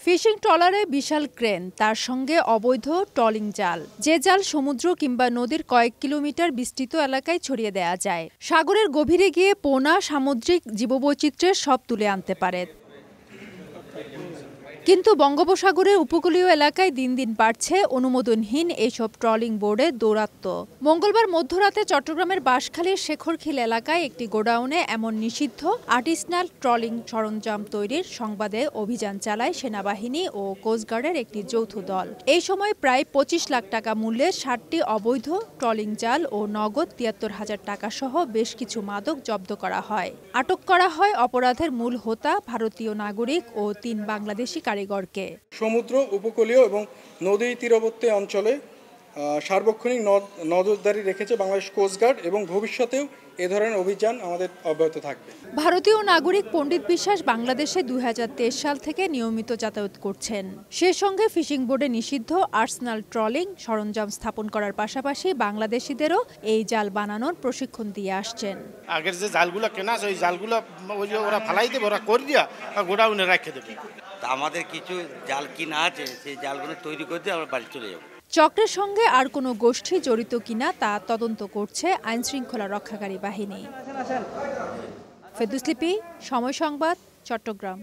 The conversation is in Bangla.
ফিশিং ট্রলারে বিশাল ক্রেন, তার সঙ্গে অবৈধ ট্রলিং জাল। যে জাল সমুদ্র কিংবা নদীর কয়েক কিলোমিটার বিস্তৃত এলাকায় ছড়িয়ে দেওয়া যায়। সাগরের গভীরে গিয়ে পোনা সামুদ্রিক জীববৈচিত্র্যের সব তুলে আনতে পারে। কিন্তু বঙ্গোপসাগরের উপকূলীয় এলাকায় দিন দিন বাড়ছে অনুমোদনহীন এইসব ট্রলিং বোর্ডের দৌরাত্ম্য। মঙ্গলবার মধ্যরাতে চট্টগ্রামের বাঁশখালীর শেখরখিল এলাকায় একটি গোডাউনে এমন নিষিদ্ধ আর্টিসনাল ট্রলিং সরঞ্জাম তৈরির সংবাদে অভিযান চালায় সেনাবাহিনী ও কোস্টগার্ডের একটি যৌথ দল। এই সময় প্রায় ২৫ লাখ টাকা মূল্যের ৬০টি অবৈধ ট্রলিং জাল ও নগদ ৭৩,০০০ টাকা সহ বেশ কিছু মাদক জব্দ করা হয়। আটক করা হয় অপরাধের মূল হোতা ভারতীয় নাগরিক ও ৩ বাংলাদেশি কারিগরকে। সমুদ্র উপকূলীয় এবং নদী তীরবর্তী অঞ্চলে সার্বক্ষণিক নজরদারি রেখেছে বাংলাদেশ কোস্টগার্ড এবং ভবিষ্যতেও এ ধরনের অভিযান আমাদের অব্যাহত থাকবে। ভারতীয় নাগরিক পণ্ডিত বিশ্বাস বাংলাদেশে ২০২৩ সাল থেকে নিয়মিত যাতায়াত করছেন। সে সঙ্গে ফিশিং বোর্ডে নিষিদ্ধ আর্সেনাল ট্রলিং সরঞ্জাম স্থাপন করার পাশাপাশি বাংলাদেশিদেরও এই জাল বানানোর প্রশিক্ষণ দিয়ে আসছেন। আগের যে জালগুলো কেনা আছে ওই জালগুলো ওরা ফালাই দেবে, ওরা করে দিয়া গোডাউনে রেখে দেবে। আমাদের কিছু জাল কিনা আছে, সেই জালগুলো তৈরি করে দিয়ে আমরা বাড়ি চলে যাব। চক্রের সঙ্গে আর কোনো গোষ্ঠী জড়িত কিনা তা তদন্ত করছে আইনশৃঙ্খলা রক্ষাকারী বাহিনী। ফেরদৌস লিপি, সময় সংবাদ, চট্টগ্রাম।